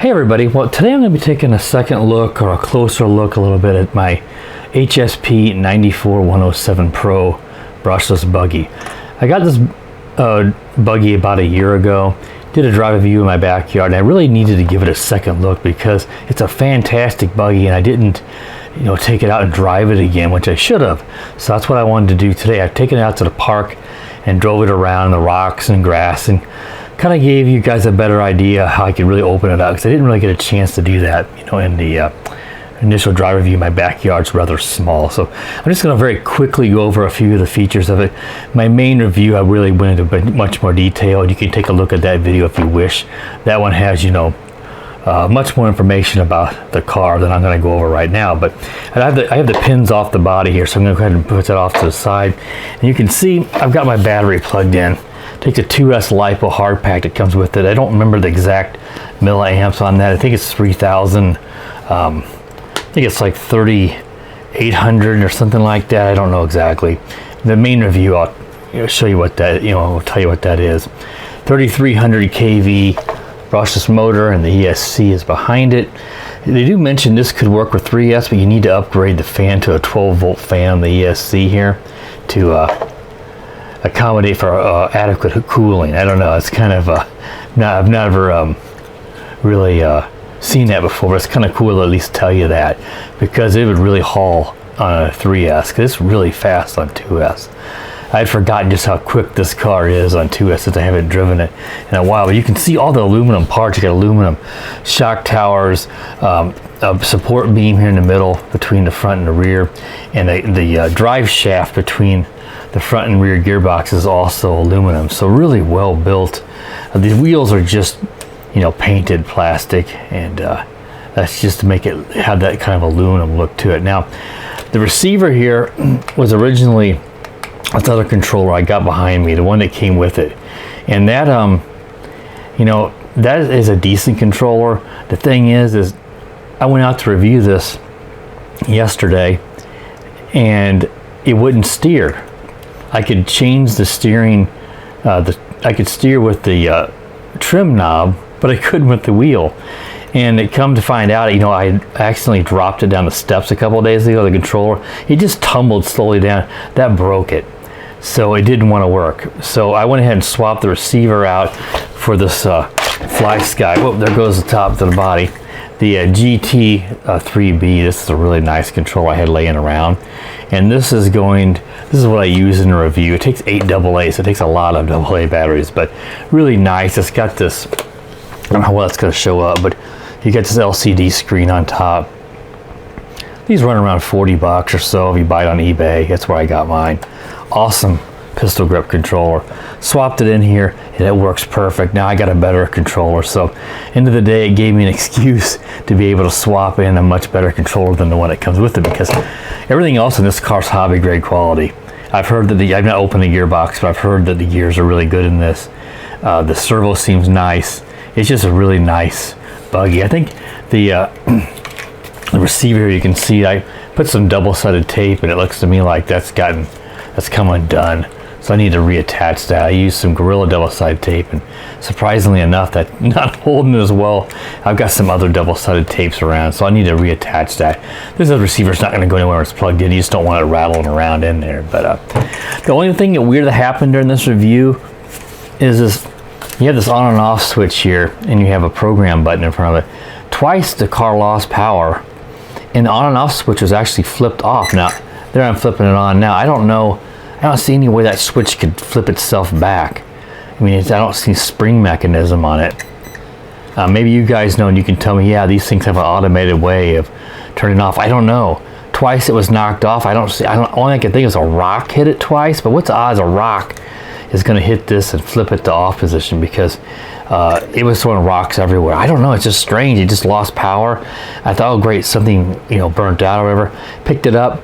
Hey everybody, well today I'm going to be taking a second look or a closer look a little bit at my HSP 94107 Pro brushless buggy. I got this buggy about a year ago, did a drive review in my backyard, and I really needed to give it a second look because it's a fantastic buggy and I didn't take it out and drive it again, which I should have. So that's what I wanted to do today. I've taken it out to the park and drove it around the rocks and grass and kind of gave you guys a better idea how I could really open it up, because I didn't really get a chance to do that in the initial drive review. My backyard's rather small, so I'm just going to very quickly go over a few of the features of it. My main review, I really went into much more detail. You can take a look at that video if you wish. That one has much more information about the car than I'm going to go over right now. But I have the pins off the body here, so I'm going to go ahead and put that off to the side. And you can see I've got my battery plugged in. Takes a 2S LiPo hard pack that comes with it. I don't remember the exact milliamps on that. I think it's 3,000. I think it's like 3,800 or something like that. I don't know exactly. The main review, I'll show you what that, I'll tell you what that is. 3,300 kV brushless motor, and the ESC is behind it. They do mention this could work with 3S, but you need to upgrade the fan to a 12-volt fan on the ESC here to accommodate for adequate cooling. I don't know, it's kind of I've never really seen that before, but it's kind of cool to at least tell you that, because it would really haul on a 3S, because it's really fast on 2S. I'd forgotten just how quick this car is on 2S since I haven't driven it in a while. But you can see all the aluminum parts. You got aluminum shock towers, a support beam here in the middle between the front and the rear, and the drive shaft between the front and rear gearbox is also aluminum, so really well built. The wheels are just painted plastic, and that's just to make it have that kind of aluminum look to it. Now the receiver here was originally this other controller I got behind me, the one that came with it, and that that is a decent controller. The thing is I went out to review this yesterday and it wouldn't steer. I could change the steering, I could steer with the trim knob, but I couldn't with the wheel. And it come to find out, I accidentally dropped it down the steps a couple of days ago, the controller. It just tumbled slowly down. That broke it. So it didn't want to work. So I went ahead and swapped the receiver out for this Fly Sky. Whoop, there goes the top to the body. The GT3B, this is a really nice controller I had laying around. And this is what I use in the review. It takes 8 AA, so it takes a lot of AA batteries, but really nice. It's got this, I don't know how that's going to show up, but you got this LCD screen on top. These run around 40 bucks or so if you buy it on eBay. That's where I got mine. Awesome pistol grip controller. Swapped it in here and it works perfect. Now I got a better controller, so end of the day it gave me an excuse to be able to swap in a much better controller than the one that comes with it, because everything else in this car's hobby grade quality. I've heard that I've not opened the gearbox, but I've heard that the gears are really good in this. The servo seems nice. It's just a really nice buggy. I think the receiver here, you can see I put some double-sided tape and it looks to me like that's come undone. So I need to reattach that. I used some Gorilla double-sided tape, and surprisingly enough, that's not holding as well. I've got some other double-sided tapes around, so I need to reattach that. This other receiver's not going to go anywhere it's plugged in. You just don't want it rattling around in there. But the only thing weird that happened during this review is you have this on and off switch here, and you have a program button in front of it. Twice the car lost power, and the on and off switch was actually flipped off. Now, there I'm flipping it on now. I don't see any way that switch could flip itself back. I mean, I don't see a spring mechanism on it. Maybe you guys know and you can tell me, yeah, these things have an automated way of turning off. I don't know. Twice it was knocked off. Only I can think is a rock hit it twice, but what's the odds a rock is going to hit this and flip it to off position, because it was throwing rocks everywhere. I don't know, it's just strange. It just lost power. I thought, oh great, something burnt out or whatever. Picked it up,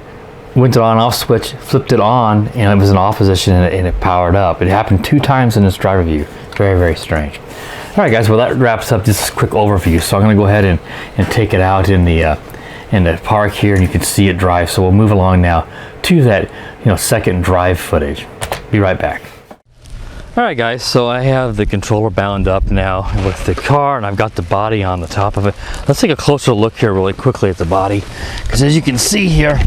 went to on off switch, flipped it on, and it was in off position, and it powered up. It happened 2 times in this drive review. Very, very strange. All right guys, well that wraps up this quick overview. So I'm going to go ahead and take it out in the park here, and you can see it drive. So we'll move along now to that second drive footage. Be right back. Alright guys, so I have the controller bound up now with the car, and I've got the body on the top of it. Let's take a closer look here really quickly at the body, because as you can see here,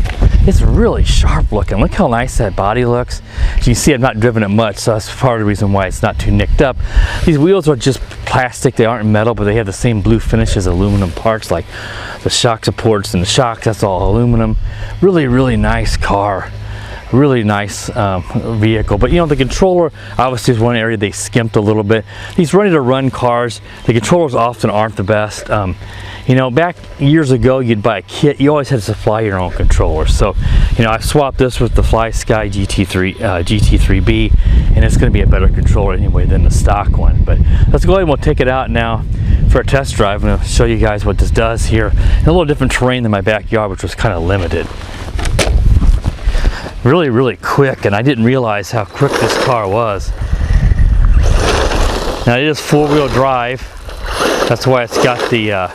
it's really sharp looking. Look how nice that body looks. As you can see, I've not driven it much, so that's part of the reason why it's not too nicked up. These wheels are just plastic, they aren't metal, but they have the same blue finish as aluminum parts, like the shock supports and the shocks, that's all aluminum. Really, really nice car. Really nice vehicle. But you know, the controller obviously is one area they skimped a little bit. These ready to run cars, the controllers often aren't the best. You know, back years ago, you'd buy a kit, you always had to supply your own controller. So, you know, I've swapped this with the Fly Sky GT3B, and it's going to be a better controller anyway than the stock one. But let's go ahead and we'll take it out now for a test drive, and I'll show you guys what this does here in a little different terrain than my backyard, which was kind of limited. Really, really quick, and I didn't realize how quick this car was. Now it is four-wheel drive. That's why it's got the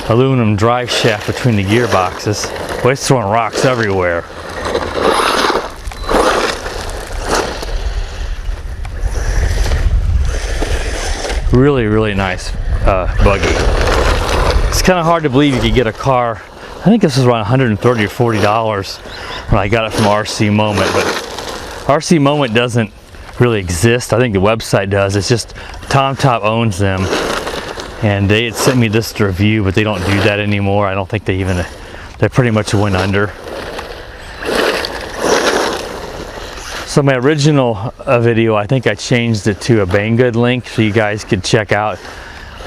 aluminum drive shaft between the gearboxes. Boy, it's throwing rocks everywhere. Really, really nice buggy. It's kind of hard to believe you could get a car. I think this was around $130 or $40 when I got it from RC Moment, but RC Moment doesn't really exist. I think the website does. It's just TomTop owns them, and they had sent me this to review, but they don't do that anymore. I don't think they pretty much went under. So my original video, I think I changed it to a Banggood link so you guys could check out,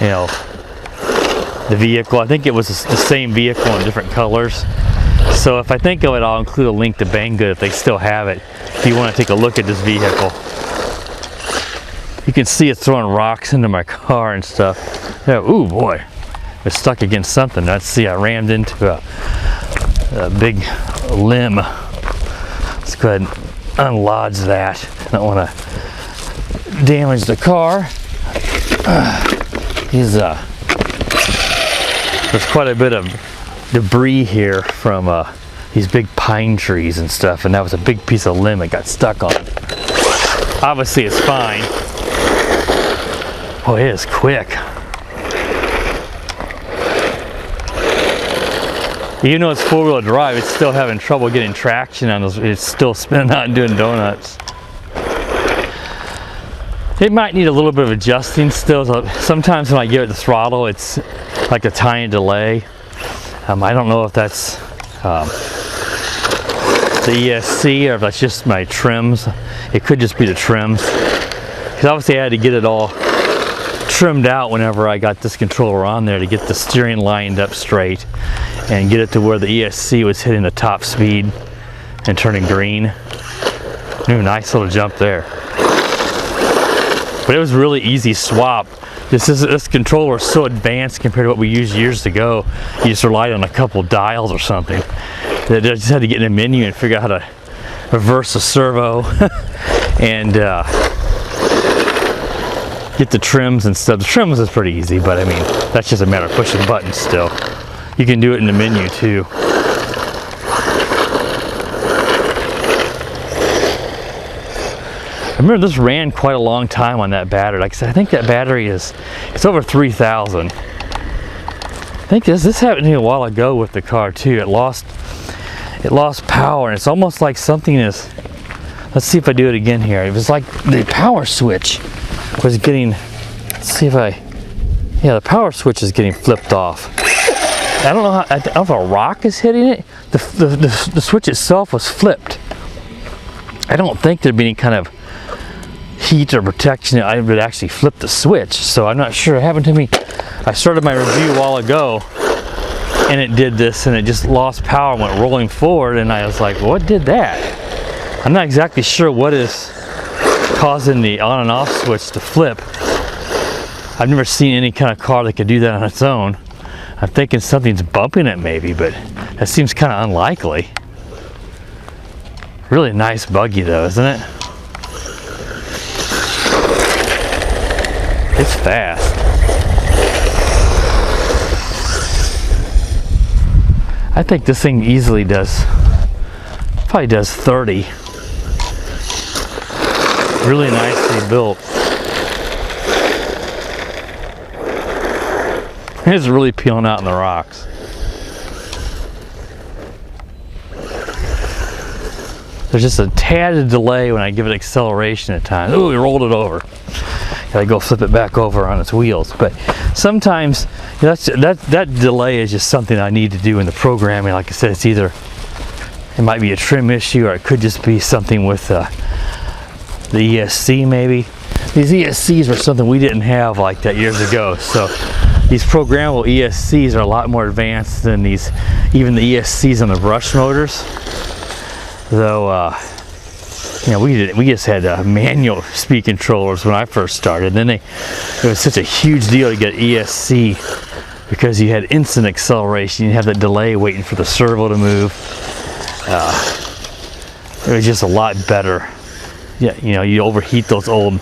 you know, the vehicle. I think it was the same vehicle in different colors. So if I think of it, I'll include a link to Banggood if they still have it, if you want to take a look at this vehicle. You can see it throwing rocks into my car and stuff. Yeah, ooh boy, it's stuck against something. Let's see, I rammed into a big limb. Let's go ahead and unlodge that. I don't want to damage the car. There's quite a bit of debris here from these big pine trees and stuff, and that was a big piece of limb that got stuck on. Obviously it's fine. Oh, it is quick. Even though it's four-wheel drive, it's still having trouble getting traction on those. It's still spinning out and doing donuts. It might need a little bit of adjusting still. So sometimes when I give it the throttle, it's like a tiny delay. I don't know if that's the ESC or if that's just my trims. It could just be the trims. Because obviously I had to get it all trimmed out whenever I got this controller on there to get the steering lined up straight and get it to where the ESC was hitting the top speed and turning green. Ooh, nice little jump there. But it was really easy swap. This controller is so advanced compared to what we used years ago. You just relied on a couple dials or something. I just had to get in a menu and figure out how to reverse the servo and get the trims and stuff. The trims is pretty easy, but I mean, that's just a matter of pushing buttons still. You can do it in the menu too. I remember this ran quite a long time on that battery. Like I said, I think that battery it's over 3,000. I think this happened to me a while ago with the car too. It lost power, and it's almost like something is, let's see if I do it again here. It was like the power switch was getting, let's see if yeah, the power switch is getting flipped off. I don't know if a rock is hitting it. The switch itself was flipped. I don't think there'd be any kind of heat or protection. I would actually flip the switch, so I'm not sure. It happened to me. I started my review a while ago and it did this, and it just lost power and went rolling forward, and I was like, what did that? I'm not exactly sure what is causing the on and off switch to flip. I've never seen any kind of car that could do that on its own. I'm thinking something's bumping it maybe, but that seems kind of unlikely. Really nice buggy though, isn't it? It's fast. I think this thing easily probably does 30. Really nicely built. It's really peeling out in the rocks. There's just a tad of delay when I give it acceleration at times. Ooh, we rolled it over. Gotta go flip it back over on its wheels. But sometimes that delay is just something I need to do in the programming. Like I said, it's either, it might be a trim issue, or it could just be something with the ESC maybe. These ESCs were something we didn't have like that years ago. So these programmable ESCs are a lot more advanced than these, even the ESCs on the brush motors. Though, you know, we just had manual speed controllers when I first started. Then it was such a huge deal to get ESC because you had instant acceleration. You have that delay waiting for the servo to move. It was just a lot better. Yeah, you know, you overheat those old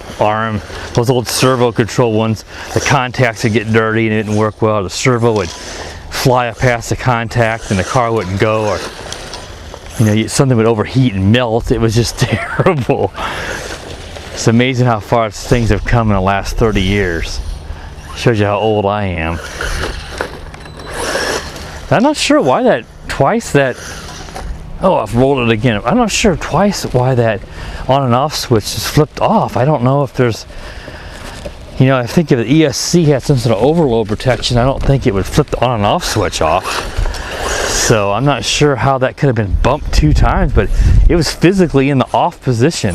those old servo control ones. The contacts would get dirty and it didn't work well. The servo would fly up past the contact and the car wouldn't go, or you know, something would overheat and melt. It was just terrible. It's amazing how far things have come in the last 30 years. Shows you how old I am. I'm not sure why that oh, I've rolled it again. I'm not sure twice why that on and off switch is flipped off. I don't know if there's, you know, I think if the ESC had some sort of overload protection, I don't think it would flip the on and off switch off. So I'm not sure how that could have been bumped 2 times, but it was physically in the off position.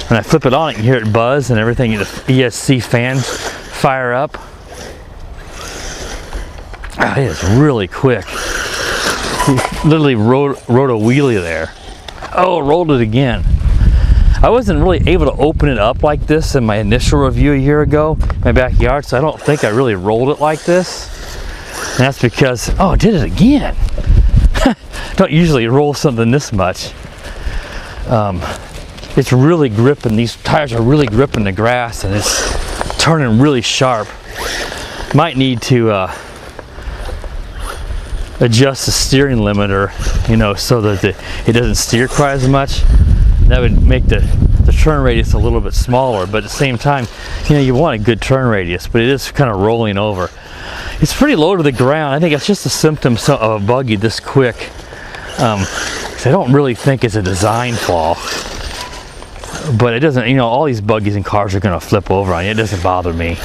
When I flip it on, you can hear it buzz and everything, the ESC fans fire up. It is really quick. Literally rode a wheelie there. Oh, rolled it again. I wasn't really able to open it up like this in my initial review a year ago in my backyard, so I don't think I really rolled it like this. And that's because, oh, I did it again. Don't usually roll something this much. It's really gripping, these tires are really gripping the grass, and it's turning really sharp. Might need to adjust the steering limiter, you know, so that it doesn't steer quite as much. That would make the turn radius a little bit smaller, but at the same time, you know, you want a good turn radius, but it is kind of rolling over. It's pretty low to the ground. I think it's just a symptom of a buggy this quick. 'Cause I don't really think it's a design flaw, but it doesn't, you know, all these buggies and cars are going to flip over on you. It doesn't bother me.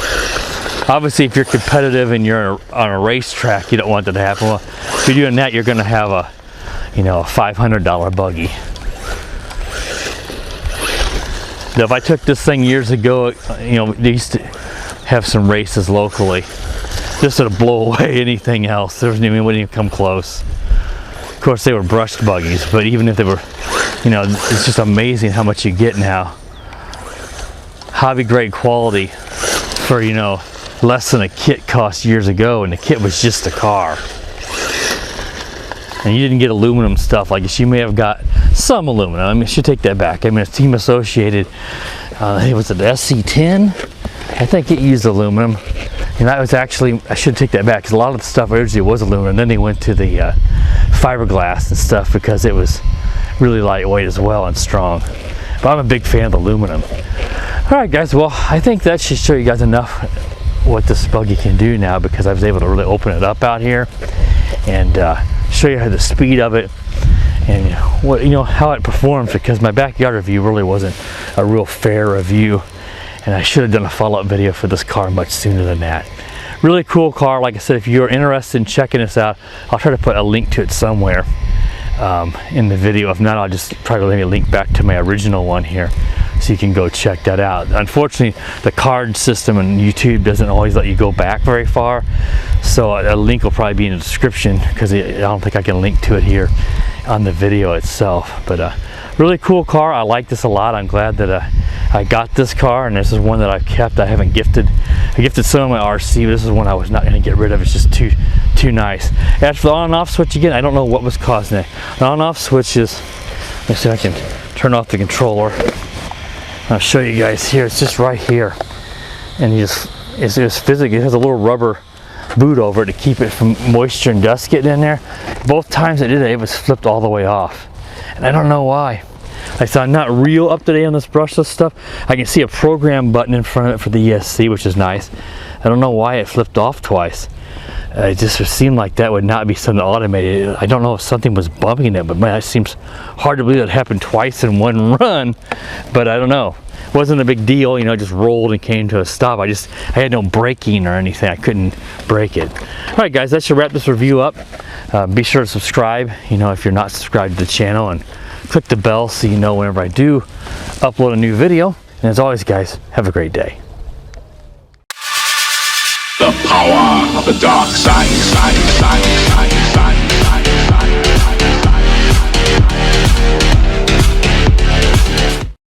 Obviously, if you're competitive and you're on a racetrack, you don't want that to happen. Well, if you're doing that, you're going to have a, you know, a $500 buggy. Now, if I took this thing years ago, you know, they used to have some races locally. This would blow away anything else. There wouldn't even come close. Of course, they were brushed buggies, but even if they were, you know, it's just amazing how much you get now. Hobby grade quality for, you know, less than a kit cost years ago, and the kit was just a car. And you didn't get aluminum stuff like this. You may have got some aluminum. I mean, I should take that back. I mean, it's Team Associated. It was an SC10. I think it used aluminum. And that was actually, I should take that back, because a lot of the stuff originally was aluminum. Then they went to the fiberglass and stuff because it was really lightweight as well and strong. But I'm a big fan of aluminum. All right, guys. Well, I think that should show you guys enough what this buggy can do now, because I was able to really open it up out here and show you how the speed of it and what, you know, how it performs, because my backyard review really wasn't a real fair review, and I should have done a follow-up video for this car much sooner than that. Really cool car. Like I said, if you're interested in checking this out, I'll try to put a link to it somewhere in the video. If not, I'll just try to maybe link back to my original one here, so you can go check that out. Unfortunately, the card system and YouTube doesn't always let you go back very far, so a link will probably be in the description, because I don't think I can link to it here on the video itself. But really cool car. I like this a lot. I'm glad that I got this car, and this is one that I've kept. I haven't gifted. I gifted some of my RC, but this is one I was not going to get rid of. It's just too nice. As for the on and off switch, again, I don't know what was causing it. The on and off switch is, let's see if I can turn off the controller. I'll show you guys here. It's just right here, and it's physically, it has a little rubber boot over it to keep it from moisture and dust getting in there. Both times I did it, it was flipped all the way off, and I don't know why. I saw not real up to date on this brushless stuff. I can see a program button in front of it for the ESC, which is nice. I don't know why it flipped off twice. It just seemed like that would not be something automated. I don't know if something was bumping it, but man, it seems hard to believe it happened twice in one run. But I don't know. It wasn't a big deal, you know, it just rolled and came to a stop. I had no braking or anything. I couldn't brake it. All right, guys, that should wrap this review up. Be sure to subscribe, you know, if you're not subscribed to the channel, and click the bell so you know whenever I do upload a new video. And as always, guys, have a great day. The power of the dark side.